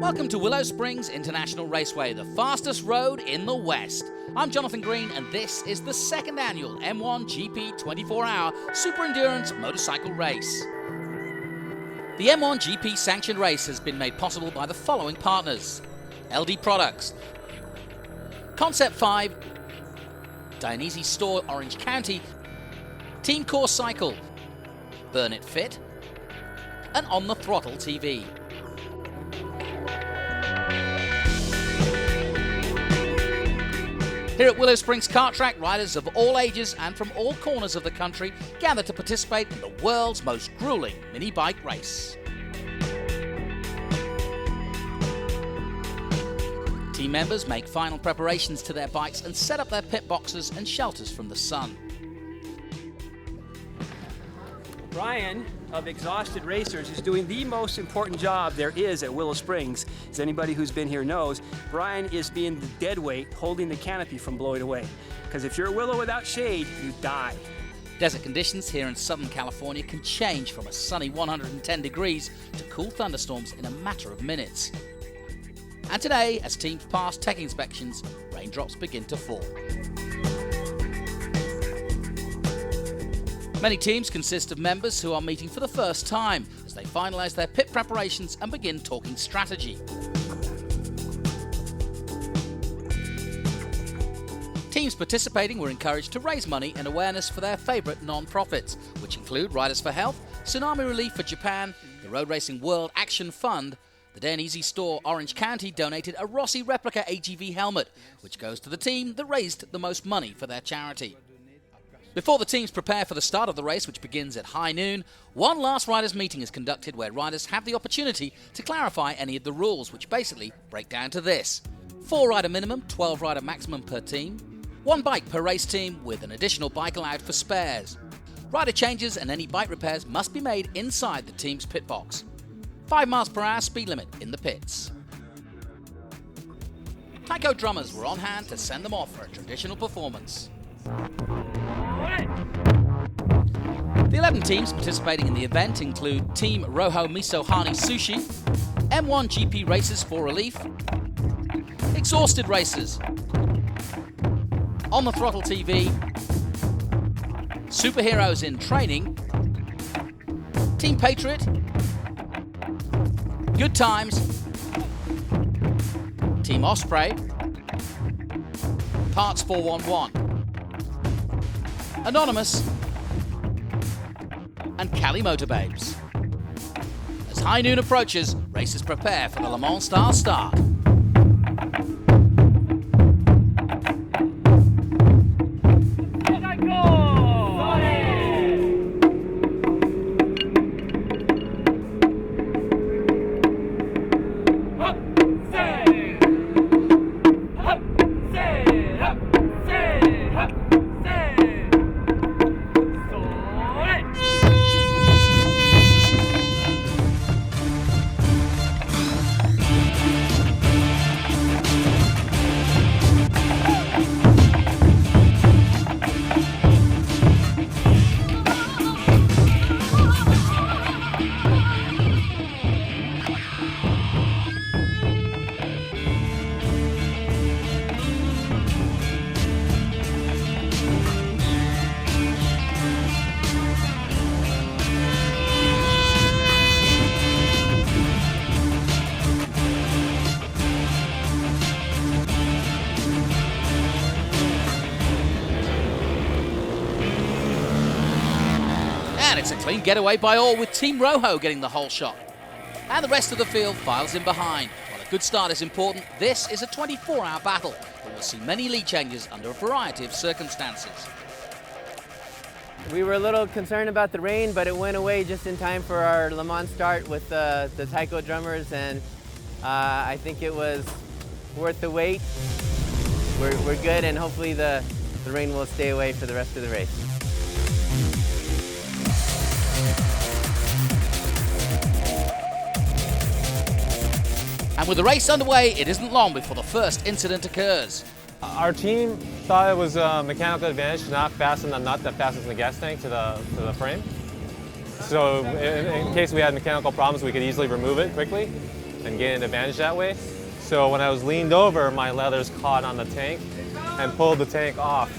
Welcome to Willow Springs International Raceway, the fastest road in the West. I'm Jonathan Green, and this is the second annual M1GP24 hour Super Endurance Motorcycle Race. The M1GP sanctioned race has been made possible by the following partners: LD Products, Concept 5, Dionysus Store Orange County, Team Core Cycle, Burn It Fit, and OnTheThrottle.TV. Here at Willow Springs Kart Track, riders of all ages and from all corners of the country gather to participate in the world's most grueling mini bike race. Team members make final preparations to their bikes and set up their pit boxes and shelters from the sun. Brian of Exhausted Racers is doing the most important job there is at Willow Springs. As anybody who's been here knows, Brian is being the dead weight holding the canopy from blowing away. Because if you're at Willow without shade, you die. Desert conditions here in Southern California can change from a sunny 110 degrees to cool thunderstorms in a matter of minutes. And today, as teams pass tech inspections, raindrops begin to fall. Many teams consist of members who are meeting for the first time as they finalise their pit preparations and begin talking strategy. Teams participating were encouraged to raise money and awareness for their favourite non-profits, which include Riders for Health, Tsunami Relief for Japan, the Road Racing World Action Fund. The Dionysus Store Orange County donated a Rossi replica AGV helmet, which goes to the team that raised the most money for their charity. Before the teams prepare for the start of the race, which begins at high noon, one last riders' meeting is conducted where riders have the opportunity to clarify any of the rules, which basically break down to this: 4-rider minimum, 12-rider maximum per team, 1 bike per race team with an additional bike allowed for spares. Rider changes and any bike repairs must be made inside the team's pit box. 5 miles per hour speed limit in the pits. Taiko drummers were on hand to send them off for a traditional performance. The 11 teams participating in the event include Team Roho Misohani Sushi, M1GP Racers for Relief, Exhausted Racers, OnTheThrottle.TV, Superheroes in Training, Team Patriot, Good Times, Team Osprey, Parts 411, Anonymous, and Cali Motor Babes. As high noon approaches, racers prepare for the Le Mans style start. It's a clean getaway by all, with Team Roho getting the whole shot. And the rest of the field files in behind. While a good start is important, this is a 24-hour battle that will see many lead changes under a variety of circumstances. We were a little concerned about the rain, but it went away just in time for our Le Mans start with the Taiko drummers, and I think it was worth the wait. We're good, and hopefully the rain will stay away for the rest of the race. And with the race underway, it isn't long before the first incident occurs. Our team thought it was a mechanical advantage to not fasten the nut that fastens the gas tank to the frame. So in case we had mechanical problems, we could easily remove it quickly. and gain an advantage that way. So when I was leaned over, my leathers caught on the tank and pulled the tank off.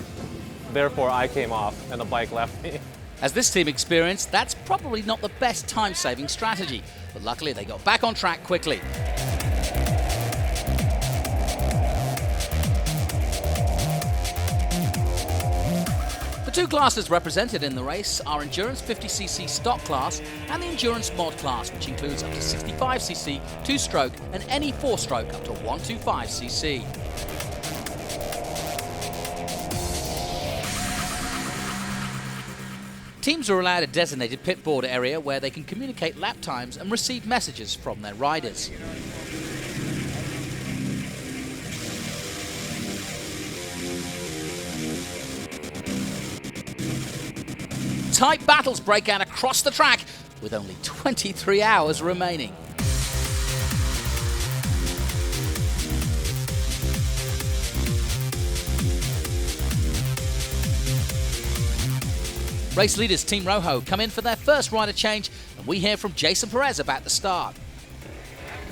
Therefore, I came off and the bike left me. As this team experienced, that's probably not the best time-saving strategy, but luckily they got back on track quickly. The two classes represented in the race are Endurance 50cc stock class and the Endurance mod class, which includes up to 65cc 2-stroke and any 4-stroke up to 125cc. Teams are allowed a designated pitboard area where they can communicate lap times and receive messages from their riders. Tight battles break out across the track with only 23 hours remaining. Race leaders Team Rojo come in for their first rider change, and we hear from Jason Perez about the start.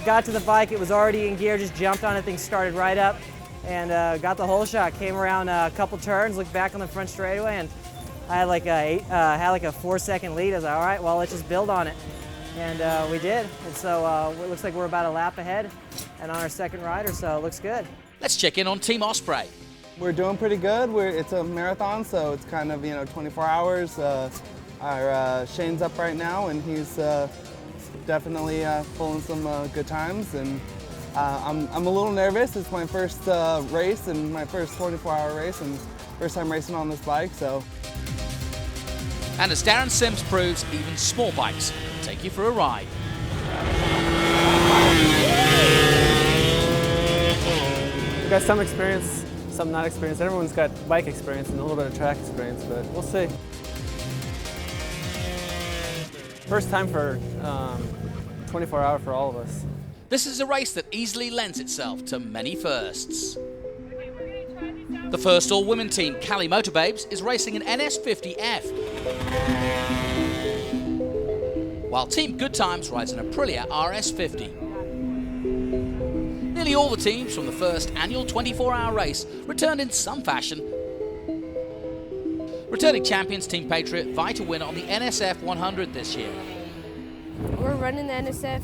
Got to the bike, it was already in gear, just jumped on it, things started right up, and got the whole shot. Came around a couple turns, looked back on the front straightaway, and I had like a 4-second lead. I was like, all right, well, let's just build on it. And we did. And so it looks like we're about a lap ahead and on our second rider, so it looks good. Let's check in on Team Osprey. We're doing pretty good. It's a marathon, so it's kind of, 24 hours. Our Shane's up right now, and he's definitely pulling some good times. And I'm a little nervous. It's my first race and my first 24-hour race, and first time racing on this bike, so. And as Darren Sims proves, even small bikes can take you for a ride. We've got some experience, some not experience. Everyone's got bike experience and a little bit of track experience, but we'll see. First time for 24-hour for all of us. This is a race that easily lends itself to many firsts. The first all-women team, Cali Motorbabes, is racing an NS50F. While Team Good Times rides an Aprilia RS50. Nearly all the teams from the first annual 24-hour race returned in some fashion. Returning champions Team Patriot vie to win on the NSF 100 this year. We're running the NSF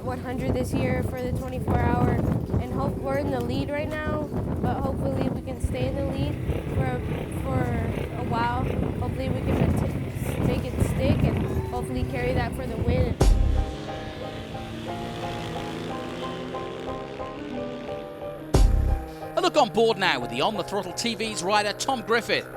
100 this year for the 24-hour, and hope we're in the lead right now, but hopefully we can stay in the lead for a while. Hopefully we can make it stick and hopefully carry that for the win. A look on board now with the OnTheThrottle.TV's rider Tom Griffith.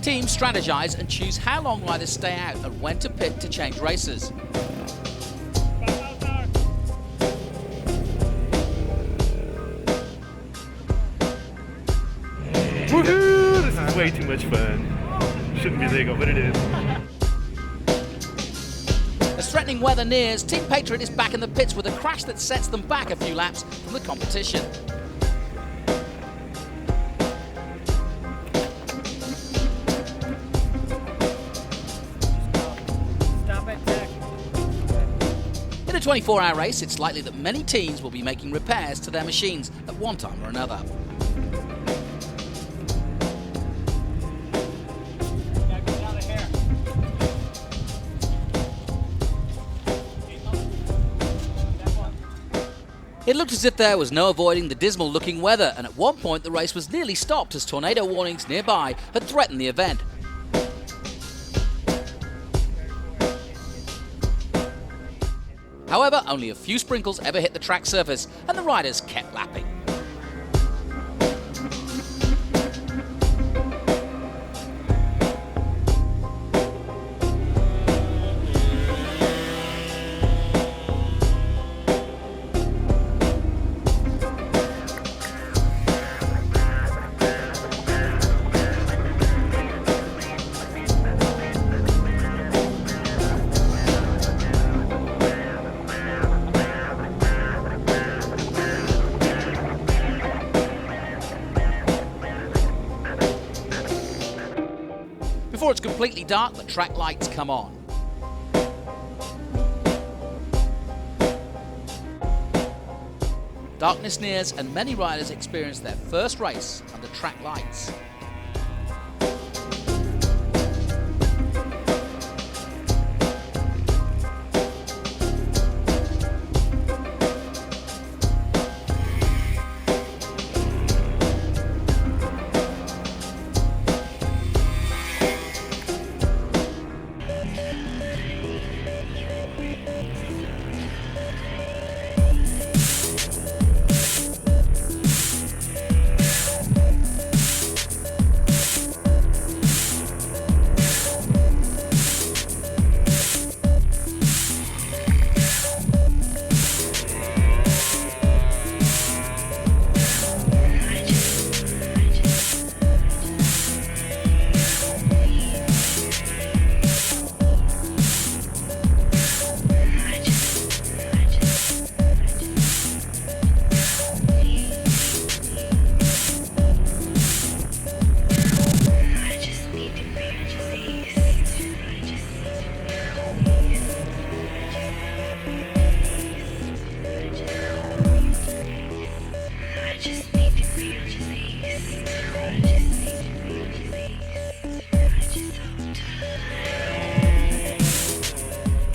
Teams strategize and choose how long riders stay out and when to pit to change races. Woohoo! This is way too much fun. Shouldn't be legal, but it is. As threatening weather nears, Team Patriot is back in the pits with a crash that sets them back a few laps from the competition. In a 24-hour race, it's likely that many teams will be making repairs to their machines at one time or another. It looked as if there was no avoiding the dismal-looking weather, and at one point the race was nearly stopped as tornado warnings nearby had threatened the event. However, only a few sprinkles ever hit the track surface, and the riders kept lapping. Before it's completely dark, the track lights come on. Darkness nears and many riders experience their first race under track lights.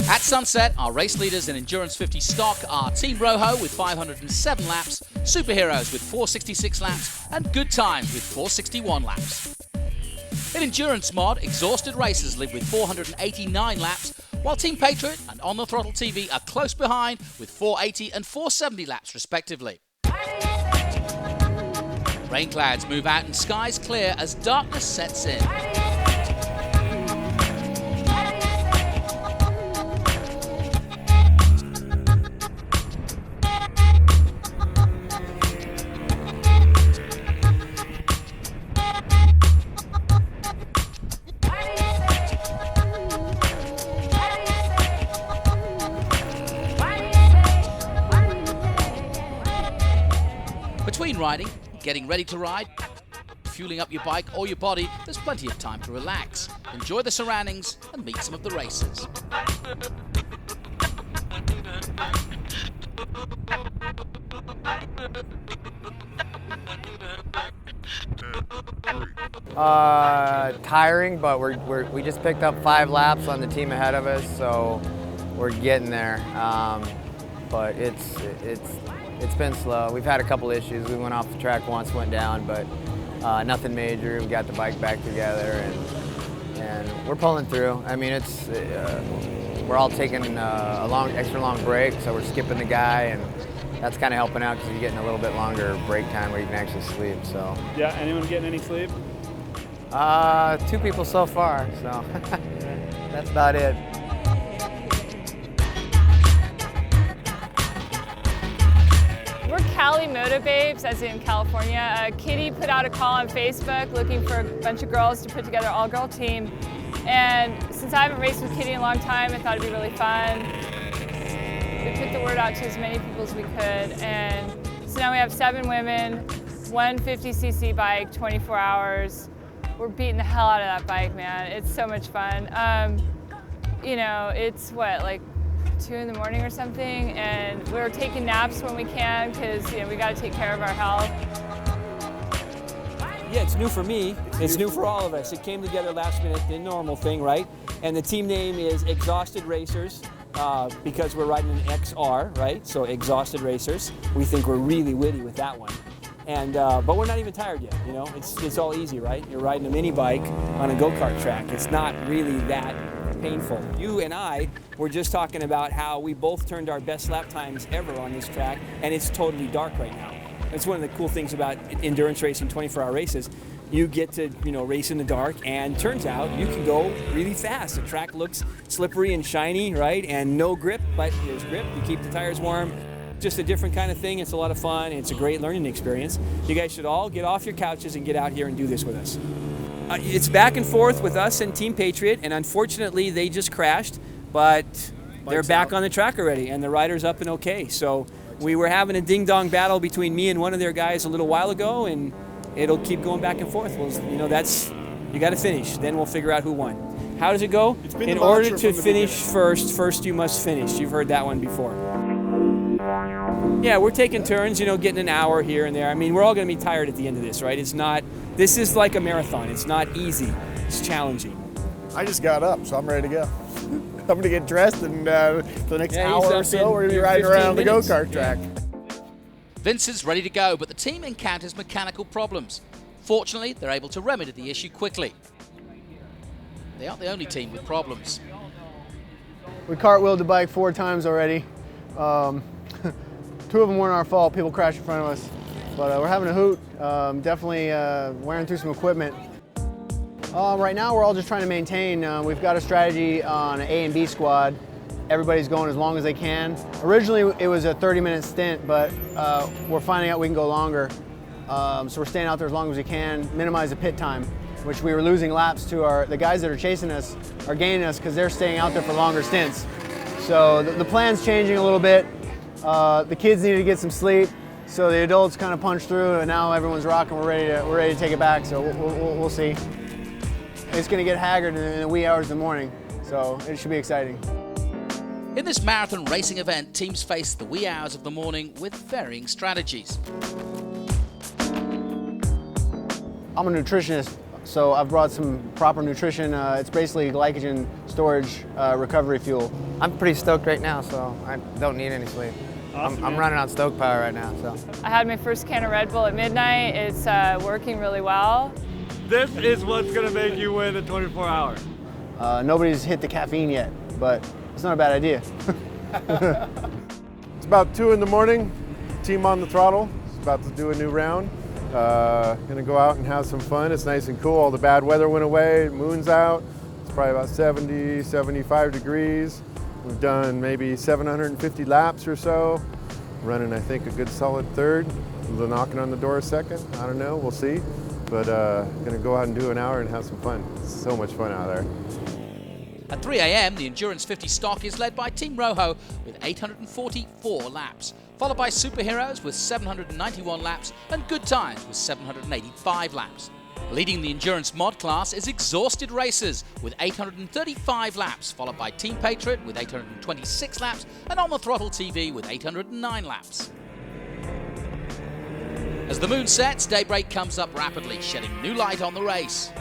At sunset, our race leaders in Endurance 50 stock are Team Rojo with 507 laps, Superheroes with 466 laps, and Good Times with 461 laps. In Endurance Mod, exhausted racers live with 489 laps, while Team Patriot and OnTheThrottle.TV are close behind with 480 and 470 laps respectively. Rain clouds move out and skies clear as darkness sets in. Between riding, getting ready to ride, fueling up your bike or your body, there's plenty of time to relax, enjoy the surroundings and meet some of the racers. Tiring, but we just picked up 5 laps on the team ahead of us, so we're getting there. But it's been slow. We've had a couple issues. We went off the track once, went down, but nothing major. We got the bike back together, and we're pulling through. I mean, we're all taking a extra long break, so we're skipping the guy, and that's kind of helping out because you're getting a little bit longer break time where you can actually sleep. So. Yeah. Anyone getting any sleep? 2 people so far. So that's about it. We're Cali Moto Babes, as in California. Kitty put out a call on Facebook looking for a bunch of girls to put together an all-girl team. And since I haven't raced with Kitty in a long time, I thought it'd be really fun. We put the word out to as many people as we could. And so now we have 7 women, 1 50cc bike, 24 hours. We're beating the hell out of that bike, man. It's so much fun. You know, it's what, like 2 in the morning or something, and we're taking naps when we can because, you know, we got to take care of our health. Yeah, it's new for me. It's new for all of us. It came together last minute, the normal thing, right? And the team name is Exhausted Racers because we're riding an XR, right? So Exhausted Racers. We think we're really witty with that one. And but we're not even tired yet, you know? It's all easy, right? You're riding a mini bike on a go-kart track. It's not really that painful. You and I were just talking about how we both turned our best lap times ever on this track, and it's totally dark right now. It's one of the cool things about endurance racing, 24-hour races. You get to, you know, race in the dark, and turns out you can go really fast. The track looks slippery and shiny, right? And no grip, but there's grip. You keep the tires warm. Just a different kind of thing. It's a lot of fun. It's a great learning experience. You guys should all get off your couches and get out here and do this with us. It's back and forth with us and Team Patriot, and unfortunately they just crashed, but they're back on the track already, and the rider's up and okay. So we were having a ding-dong battle between me and one of their guys a little while ago, and it'll keep going back and forth. Well, you know, that's You got to finish. Then we'll figure out who won. How does it go? In order to finish first you must finish. You've heard that one before. Yeah, we're taking turns, you know, getting an hour here and there. I mean, we're all going to be tired at the end of this, right? This is like a marathon. It's not easy. It's challenging. I just got up, so I'm ready to go. I'm going to get dressed, and for the next hour or so, we're going to be riding around the go-kart track. Vince is ready to go, but the team encounters mechanical problems. Fortunately, they're able to remedy the issue quickly. They aren't the only team with problems. We cartwheeled the bike 4 times already. 2 of them weren't our fault. People crashed in front of us. But we're having a hoot. Definitely wearing through some equipment. Right now, we're all just trying to maintain. We've got a strategy on an A and B squad. Everybody's going as long as they can. Originally, it was a 30-minute stint, but we're finding out we can go longer. So we're staying out there as long as we can, minimize the pit time, which we were losing laps to the guys that are chasing us are gaining us because they're staying out there for longer stints. So the plan's changing a little bit. The kids need to get some sleep, so the adults kind of punch through, and now everyone's rocking. We're ready to take it back. So we'll see. It's going to get haggard in the wee hours of the morning, so it should be exciting. In this marathon racing event, teams face the wee hours of the morning with varying strategies. I'm a nutritionist, so I've brought some proper nutrition. It's basically glycogen storage recovery fuel. I'm pretty stoked right now, so I don't need any sleep. Awesome, I'm running on stoke power right now. So I had my first can of Red Bull at midnight. It's working really well. This is what's going to make you win the 24-hour. Nobody's hit the caffeine yet, but it's not a bad idea. It's about 2 in the morning. Team on the throttle is about to do a new round. Gonna go out and have some fun. It's nice and cool. All the bad weather went away. Moon's out. It's probably about 70, 75 degrees. We've done maybe 750 laps or so. Running, I think, a good solid third. The knocking on the door a second. I don't know. We'll see. But gonna go out and do an hour and have some fun. It's so much fun out there. At 3 a.m., the Endurance 50 stock is led by Team Rojo with 844 laps, followed by Superheroes with 791 laps and Good Times with 785 laps. Leading the Endurance Mod class is Exhausted Racers with 835 laps, followed by Team Patriot with 826 laps and OnTheThrottle.TV with 809 laps. As the moon sets, daybreak comes up rapidly, shedding new light on the race.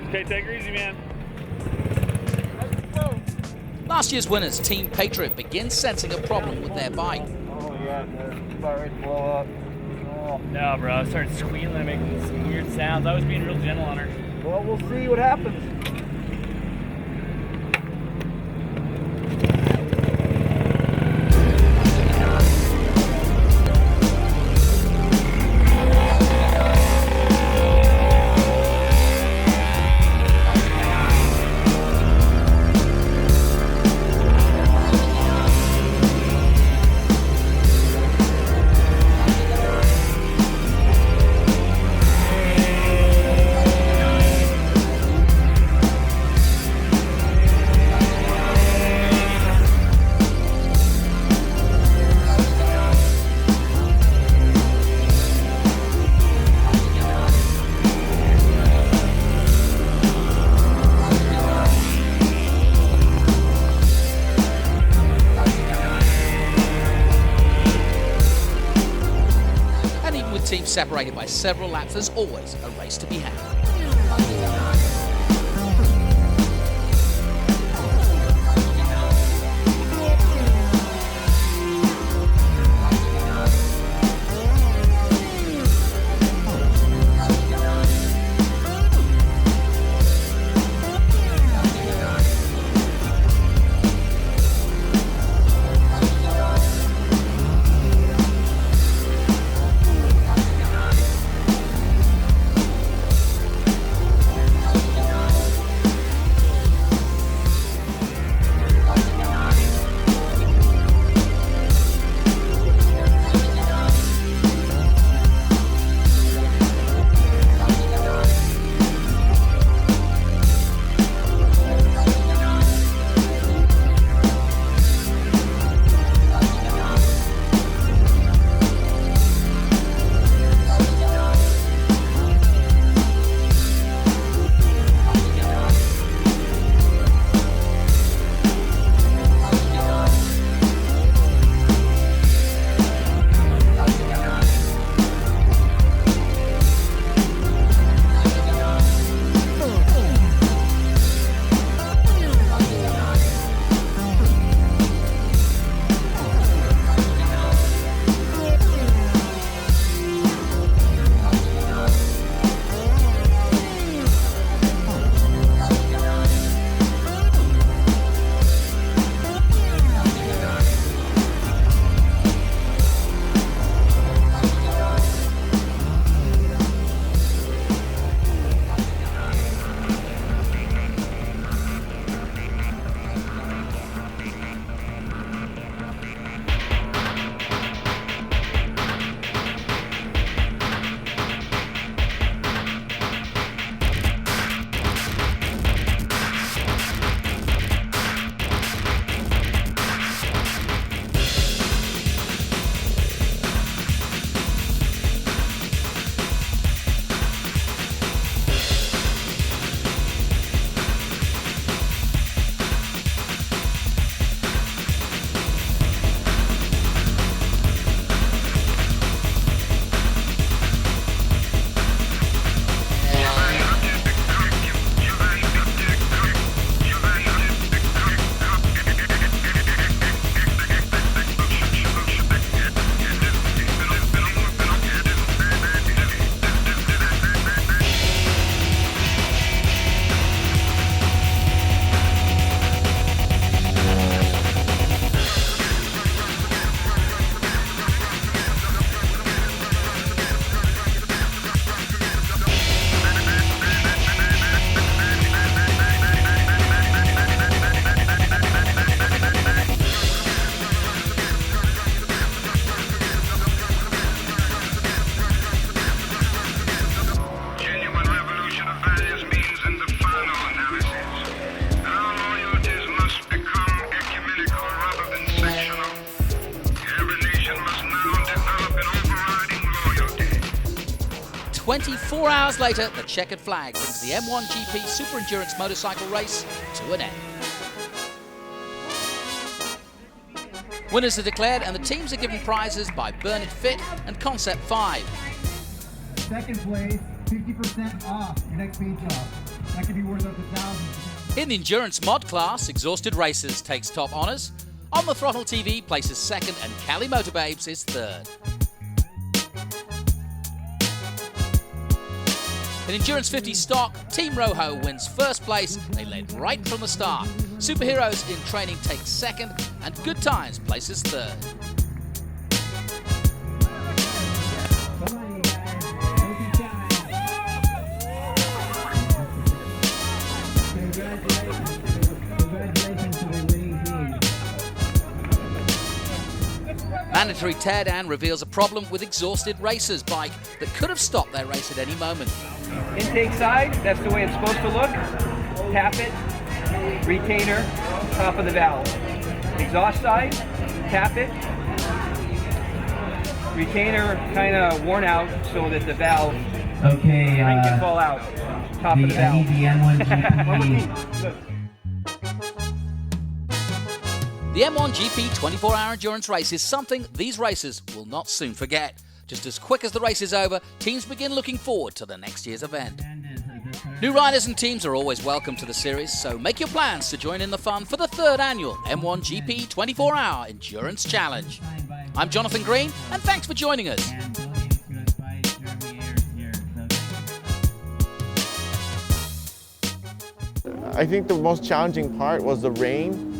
Okay, take it easy, man. Last year's winners, Team Patriot, begin sensing a problem with their bike. Oh yeah, it's about ready to blow up. Oh. No, bro, I started squealing and making some weird sounds. I was being real gentle on her. Well, we'll see what happens. Teams separated by several laps, there's always a race to be had. 24 hours later, the checkered flag brings the M1GP Super Endurance motorcycle race to an end. Winners are declared and the teams are given prizes by Burn It Fit and Concept 5. Second place, 50% off your next paint job. That could be worth up to thousands. In the endurance mod class, Exhausted Racers takes top honours. OnTheThrottle.TV places second and Cali Motorbabes is third. In Endurance 50 stock, Team Rojo wins first place. They led right from the start. Superheroes in training takes second and Good Times places third. Mandatory teardown reveals a problem with Exhausted Racers' bike that could have stopped their race at any moment. Intake side, that's the way it's supposed to look. Tap it, retainer, top of the valve. Exhaust side, tap it, retainer kind of worn out so that the valve can fall out. Top of the valve. The M1GP 24-hour endurance race is something these racers will not soon forget. Just as quick as the race is over, teams begin looking forward to the next year's event. New riders and teams are always welcome to the series, so make your plans to join in the fun for the 3rd annual M1GP 24-hour Endurance Challenge. I'm Jonathan Green, and thanks for joining us. I think the most challenging part was the rain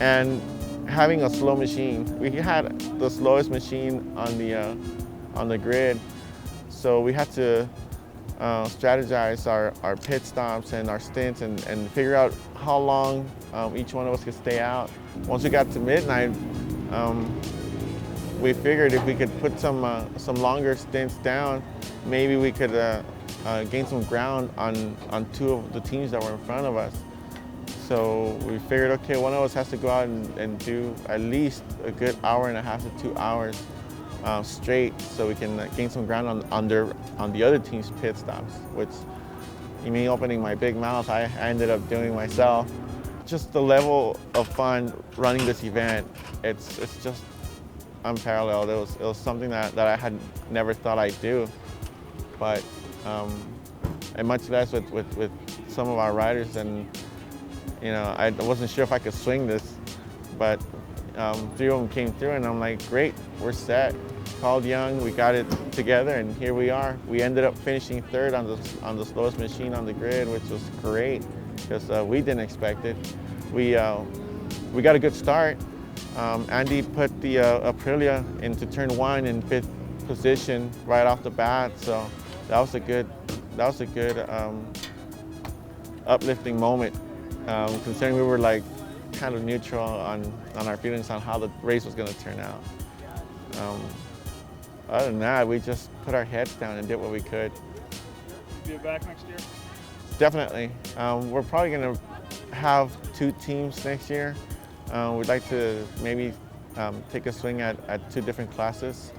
and having a slow machine. We had the slowest machine on the grid, so we had to strategize our pit stops and our stints and figure out how long each one of us could stay out. Once we got to midnight, we figured if we could put some longer stints down, maybe we could gain some ground on 2 of the teams that were in front of us. So we figured, okay, one of us has to go out and do at least a good hour and a half to 2 hours straight, so we can gain some ground on the other team's pit stops, which, me opening my big mouth, I ended up doing myself. Just the level of fun running this event, it's just unparalleled. It was something that I had never thought I'd do, but and much less with some of our riders. And I wasn't sure if I could swing this, but 3 of them came through, and I'm like, great, we're set. Called Young, we got it together, and here we are. We ended up finishing 3rd on the slowest machine on the grid, which was great because we didn't expect it. We got a good start. Andy put the Aprilia into turn 1 in 5th position right off the bat, so that was a good uplifting moment. Considering we were like kind of neutral on our feelings on how the race was going to turn out. Other than that, we just put our heads down and did what we could. Be back next year? Definitely. We're probably going to have 2 teams next year. We'd like to maybe take a swing at 2 different classes.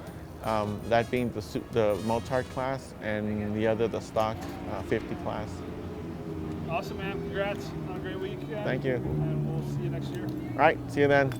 That being the Motard class and the other the stock 50 class. Awesome, man. Congrats on a great week. Thank you. And we'll see you next year. All right, see you then.